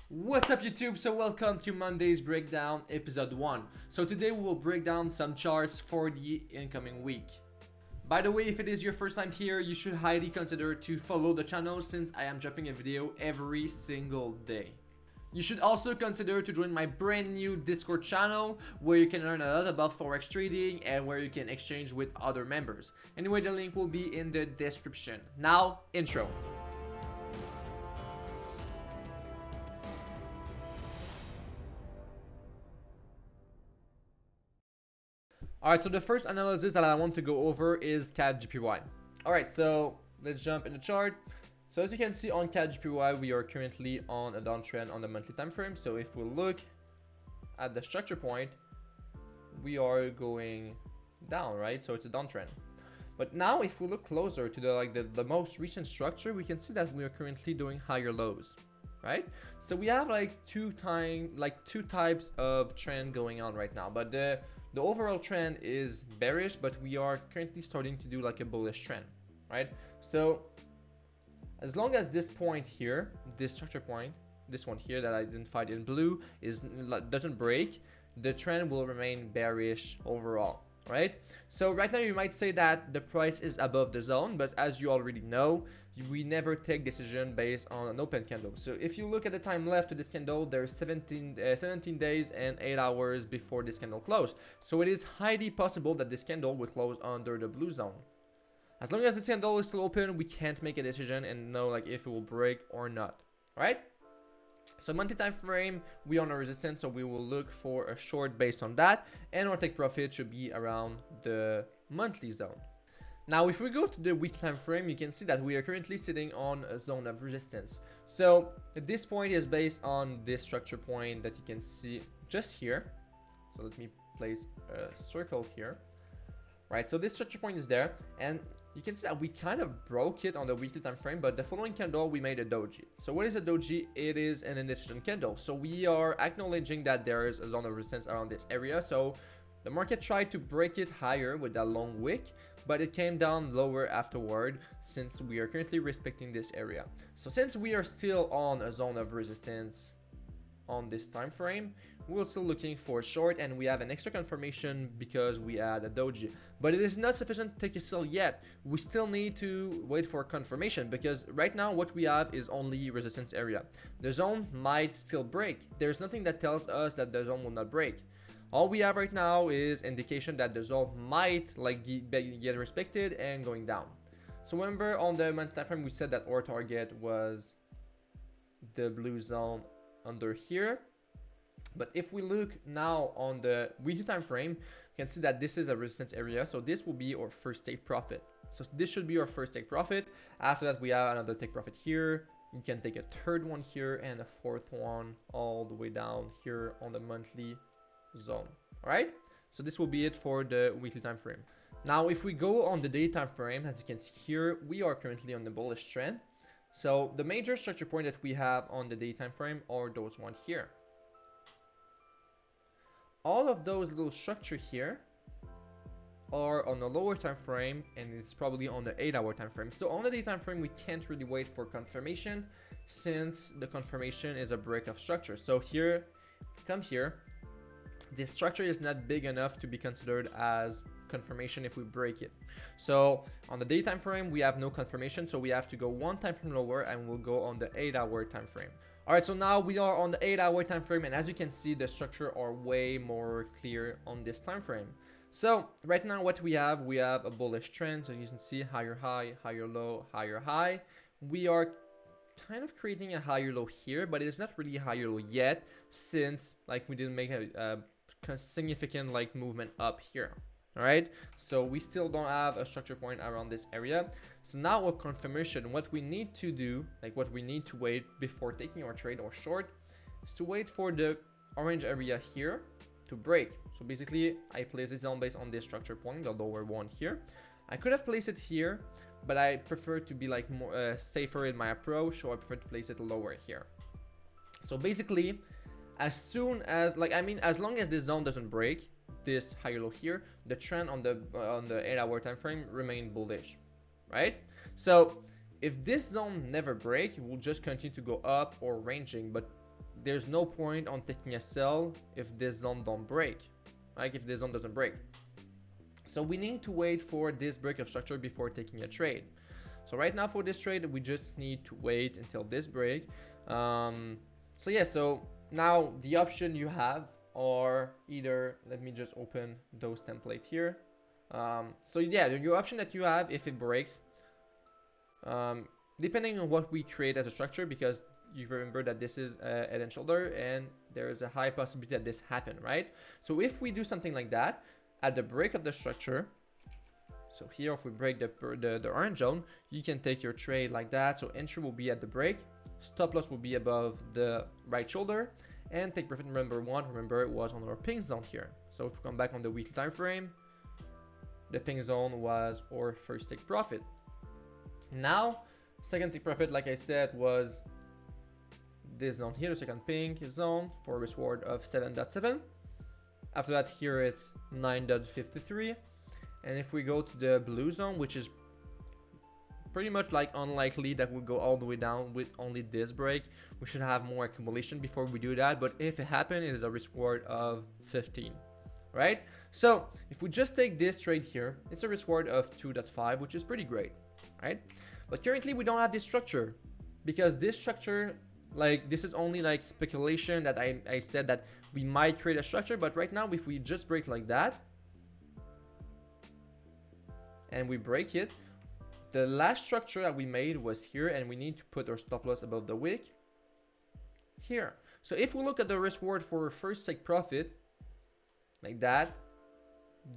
What's up YouTube? So welcome to Monday's Breakdown episode 1. So today we will break down some charts for the incoming week. By the way, if it is your first time here, you should highly consider to follow the channel since I am dropping a video every single day. You should also consider to join my brand new Discord channel where you can learn a lot about Forex trading and where you can exchange with other members. Anyway, the link will be in the description. Now, intro. Alright, so the first analysis that I want to go over is CAD-JPY. Alright, so let's jump in the chart. So as you can see on CAD-JPY, we are currently on a downtrend on the monthly time frame. So if we look at the structure point, we are going down, right? So it's a downtrend. But now if we look closer to the most recent structure, we can see that we are currently doing higher lows, right? So we have two types of trend going on right now, but the overall trend is bearish, but we are currently starting to do like a bullish trend, right? So as long as this point here, this structure point, this one here that I identified in blue doesn't break, the trend will remain bearish overall, right? So right now you might say that the price is above the zone, but as you already know, we never take decision based on an open candle. So if you look at the time left to this candle, there's 17 days and 8 hours before this candle closed. So it is highly possible that this candle will close under the blue zone. As long as this candle is still open, we can't make a decision and know if it will break or not, right? So monthly time frame, we are on a resistance, so we will look for a short based on that, and our take profit should be around the monthly zone. Now, if we go to the weekly time frame, you can see that we are currently sitting on a zone of resistance. So this point is based on this structure point that you can see just here. So let me place a circle here, right? So this structure point is there, and you can see that we kind of broke it on the weekly time frame, but the following candle we made a doji. So what is a doji? It is an indecision candle. So we are acknowledging that there is a zone of resistance around this area. So the market tried to break it higher with that long wick, but it came down lower afterward since we are currently respecting this area. So since we are still on a zone of resistance on this time frame, we're still looking for a short, and we have an extra confirmation because we add a doji. But it is not sufficient to take a sell yet. We still need to wait for confirmation because right now what we have is only resistance area. The zone might still break. There's nothing that tells us that the zone will not break. All we have right now is indication that the zone might get respected and going down. So remember on the monthly time frame we said that our target was the blue zone under here. But if we look now on the weekly time frame, you can see that this is a resistance area. So this will be our first take profit. So this should be our first take profit. After that, we have another take profit here. You can take a third one here and a fourth one all the way down here on the monthly zone. All right. So this will be it for the weekly time frame. Now, if we go on the daily time frame, as you can see here, we are currently on the bullish trend. So the major structure point that we have on the daily time frame are those ones here. All of those little structure here are on the lower time frame, and it's probably on the 8-hour time frame. So on the day time frame, we can't really wait for confirmation since the confirmation is a break of structure. So here, come here, this structure is not big enough to be considered as confirmation if we break it. So on the day time frame, we have no confirmation, so we have to go one time frame lower, and we'll go on the 8-hour time frame. All right, so now we are on the 8-hour time frame, and as you can see, the structure are way more clear on this time frame. So right now what we have a bullish trend. So you can see higher high, higher low, higher high. We are kind of creating a higher low here, but it's not really a higher low yet since we didn't make a significant movement up here. All right, so we still don't have a structure point around this area. So now a confirmation, what we need to do, what we need to wait before taking our trade or short, is to wait for the orange area here to break. So basically I place it on based on this structure point, the lower one here. I could have placed it here, but I prefer to be more safer in my approach, so I prefer to place it lower here. So basically, as soon as as long as this zone doesn't break, this higher low here, the trend on the 8-hour time frame remain bullish, right? So if this zone never break, it will just continue to go up or ranging, but there's no point on taking a sell if this zone don't break, like if this zone doesn't break. So we need to wait for this break of structure before taking a trade. So right now for this trade, we just need to wait until this break. So yeah, so now the option you have are either, let me just open those template here. So yeah, your option that you have, if it breaks, depending on what we create as a structure, because you remember that this is a head and shoulder and there is a high possibility that this happen, right? So if we do something like that at the break of the structure, so here if we break the orange zone, you can take your trade like that. So entry will be at the break, stop loss will be above the right shoulder, and take profit number one. Remember, it was on our pink zone here. So if we come back on the weekly time frame, the pink zone was our first take profit. Now second take profit, like I said, was this zone here, the second pink zone, for a risk reward of 7.7. After that, here it's 9.53. And if we go to the blue zone, which is pretty much like unlikely that we'll go all the way down with only this break, we should have more accumulation before we do that. But if it happens, it is a risk reward of 15, right? So if we just take this trade here, it's a risk reward of 2.5, which is pretty great, right? But currently we don't have this structure, because this structure, like, this is only like speculation that I said that we might create a structure. But right now, if we just break like that and we break it, the last structure that we made was here, and we need to put our stop loss above the wick here. So if we look at the risk reward for first take profit like that,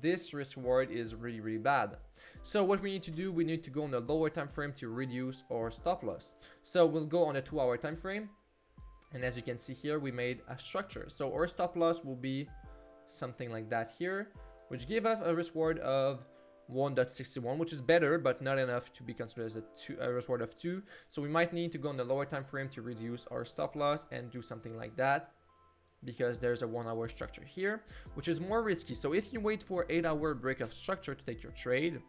this risk reward is really, really bad. So what we need to do, we need to go on the lower time frame to reduce our stop loss. So we'll go on a 2-hour time frame, and as you can see here, we made a structure. So our stop loss will be something like that here, which give us a risk reward of 1.61, which is better, but not enough to be considered as a risk reward of 2. So we might need to go on the lower time frame to reduce our stop loss and do something like that, because there's a 1-hour structure here, which is more risky. So if you wait for 8-hour break of structure to take your trade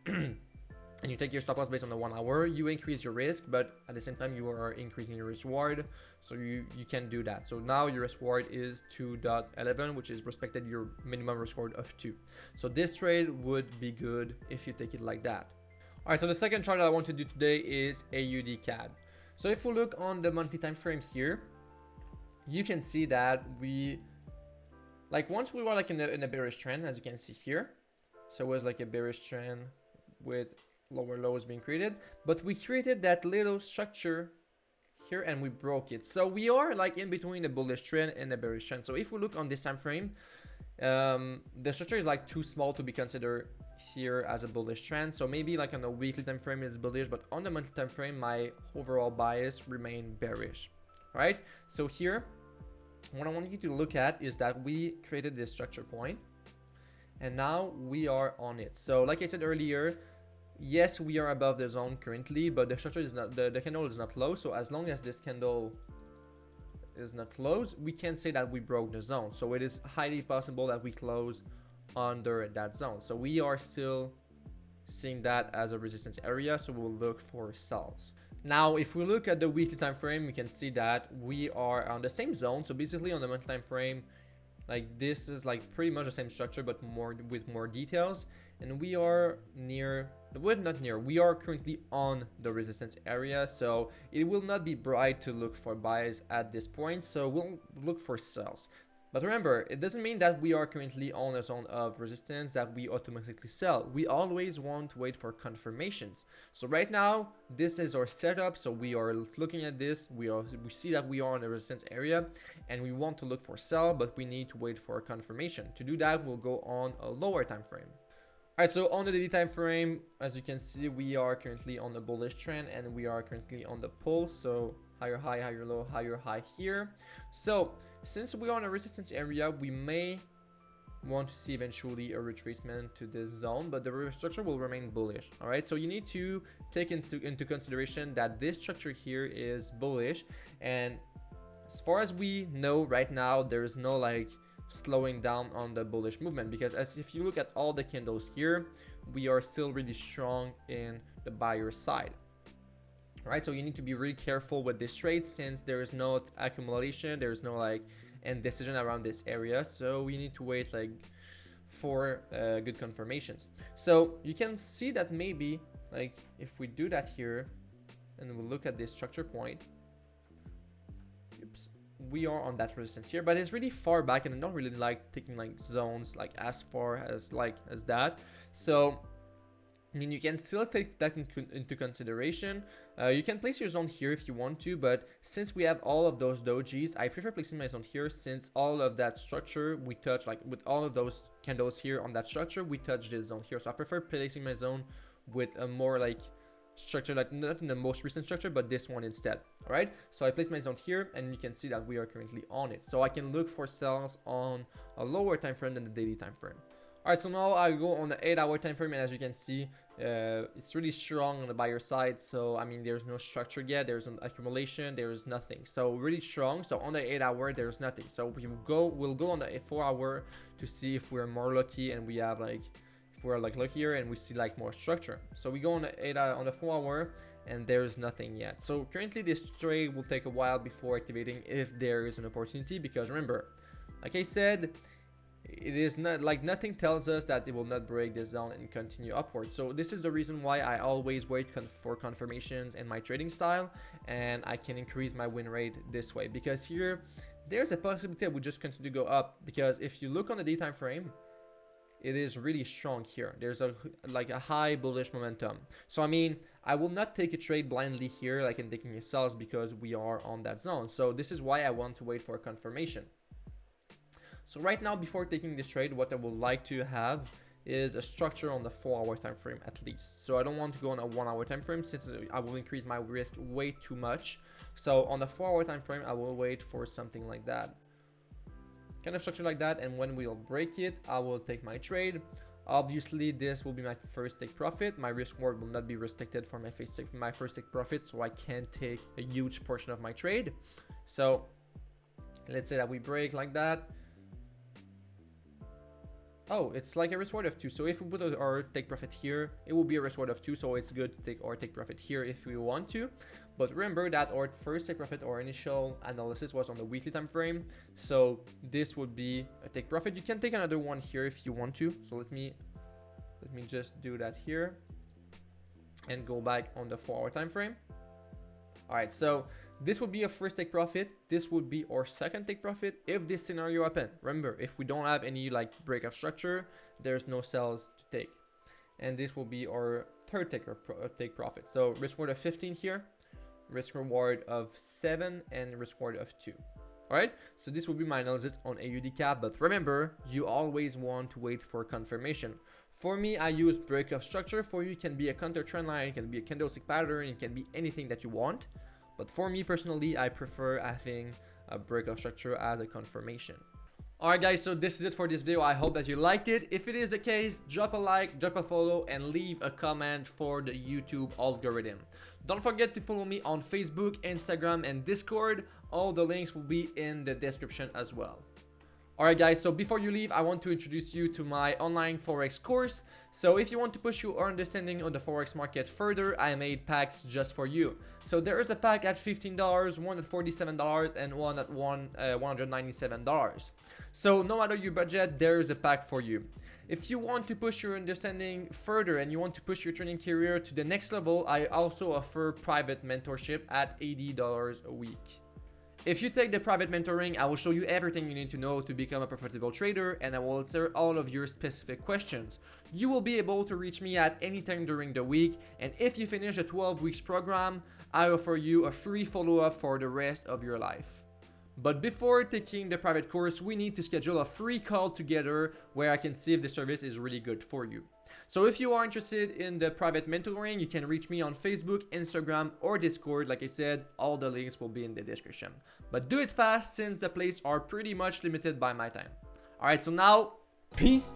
and you take your stop loss based on the 1 hour, you increase your risk, but at the same time you are increasing your risk reward, so you can do that. So now your risk reward is 2.11, which is respected your minimum risk reward of 2. So this trade would be good if you take it like that. All right, so the second chart that I want to do today is AUD CAD. So if we look on the monthly time frame here, you can see that we, like, once we were like in a bearish trend, as you can see here. So it was like a bearish trend with lower lows being created, but we created that little structure here and we broke it. So we are like in between a bullish trend and a bearish trend. So if we look on this time frame, the structure is like too small to be considered here as a bullish trend. So maybe like on the weekly time frame it's bullish, but on the monthly time frame my overall bias remain bearish. All right, so here what I want you to look at is that we created this structure point and now we are on it. So like I said earlier, yes, we are above the zone currently, but the structure is not, the candle is not closed. So as long as this candle is not closed, we can say that we broke the zone. So it is highly possible that we close under that zone. So we are still seeing that as a resistance area, so we'll look for sells. Now if we look at the weekly time frame, we can see that we are on the same zone. So basically on the monthly time frame, like this is like pretty much the same structure but more with more details, and we are near, well, not near, we are currently on the resistance area. So it will not be bright to look for buys at this point, so we'll look for sells. But remember, it doesn't mean that we are currently on a zone of resistance that we automatically sell. We always want to wait for confirmations. So right now, this is our setup. So we are looking at this. We see that we are in a resistance area and we want to look for sell, but we need to wait for a confirmation. To do that, we'll go on a lower time frame. All right, so on the daily time frame, as you can see, we are currently on the bullish trend and we are currently on the pull. So higher high, higher low, higher high here. So since we are on a resistance area, we may want to see eventually a retracement to this zone, but the structure will remain bullish. All right, so you need to take into consideration that this structure here is bullish, and as far as we know right now, there is no like slowing down on the bullish movement, because as if you look at all the candles here, we are still really strong in the buyer side. right? So you need to be really careful with this trade since there is no accumulation, there's no like indecision around this area. So you need to wait like for good confirmations. So you can see that maybe like if we do that here and we'll look at this structure point, oops, we are on that resistance here, but it's really far back and I don't really like taking like zones like as far as that. So I mean, you can still take that into consideration. You can place your zone here if you want to, but since we have all of those dojis, I prefer placing my zone here since all of that structure we touch, like with all of those candles here on that structure, we touch this zone here. So I prefer placing my zone with a more like structure, like not in the most recent structure, but this one instead. All right, so I place my zone here and you can see that we are currently on it. So I can look for sells on a lower time frame than the daily time frame. Alright, so now I go on the 8-hour time frame, and as you can see, it's really strong on the buyer side. So I mean, there's no structure yet, there's no accumulation, there's nothing. So really strong. So on the 8-hour, there's nothing. So we'll go on the 4-hour to see if we're more lucky and we have like, if we're like luckier and we see like more structure. So we go on the on the 4-hour and there's nothing yet. So currently this trade will take a while before activating if there is an opportunity, because remember, like I said, it is not like nothing tells us that it will not break this zone and continue upward. So this is the reason why I always wait for confirmations in my trading style, and I can increase my win rate this way, because here there's a possibility that we just continue to go up, because if you look on the daytime frame, it is really strong here. There's a high bullish momentum. So I mean, I will not take a trade blindly here like in taking a sells, because we are on that zone. So this is why I want to wait for a confirmation. So right now, before taking this trade, what I would like to have is a structure on the 4-hour time frame at least. So I don't want to go on a 1-hour time frame since I will increase my risk way too much. So on the 4-hour time frame, I will wait for something like that, kind of structure like that, and when we'll break it, I will take my trade. Obviously, this will be my first take profit. My risk reward will not be respected for my first take profit, so I can't take a huge portion of my trade. So let's say that we break like that. Oh, it's like a risk reward of 2. So if we put our take profit here, it will be a risk reward of 2. So it's good to take our take profit here if we want to. But remember that our first take profit, or initial analysis, was on the weekly time frame. So this would be a take profit. You can take another one here if you want to. So let me just do that here and go back on the 4-hour time frame. All right, so this would be a first take profit. This would be our second take profit if this scenario happens. Remember, if we don't have any like break of structure, there's no sells to take. And this will be our third take profit. So risk reward of 15 here, risk reward of 7, and risk reward of 2. All right, so this will be my analysis on AUD cap. But remember, you always want to wait for confirmation. For me, I use break of structure. For you, it can be a counter trend line, it can be a candlestick pattern, it can be anything that you want. But for me personally, I prefer having a break of structure as a confirmation. Alright guys, so this is it for this video. I hope that you liked it. If it is the case, drop a like, drop a follow, and leave a comment for the YouTube algorithm. Don't forget to follow me on Facebook, Instagram, and Discord. All the links will be in the description as well. Alright guys, so before you leave, I want to introduce you to my online Forex course. So if you want to push your understanding on the Forex market further, I made packs just for you. So there is a pack at $15, one at $47, and one at $197. So no matter your budget, there is a pack for you. If you want to push your understanding further and you want to push your trading career to the next level, I also offer private mentorship at $80 a week. If you take the private mentoring, I will show you everything you need to know to become a profitable trader, and I will answer all of your specific questions. You will be able to reach me at any time during the week, and if you finish a 12 weeks program, I offer you a free follow-up for the rest of your life. But before taking the private course, we need to schedule a free call together where I can see if the service is really good for you. So if you are interested in the private mentoring, you can reach me on Facebook, Instagram, or Discord. Like I said, all the links will be in the description. But do it fast since the places are pretty much limited by my time. Alright, so now, peace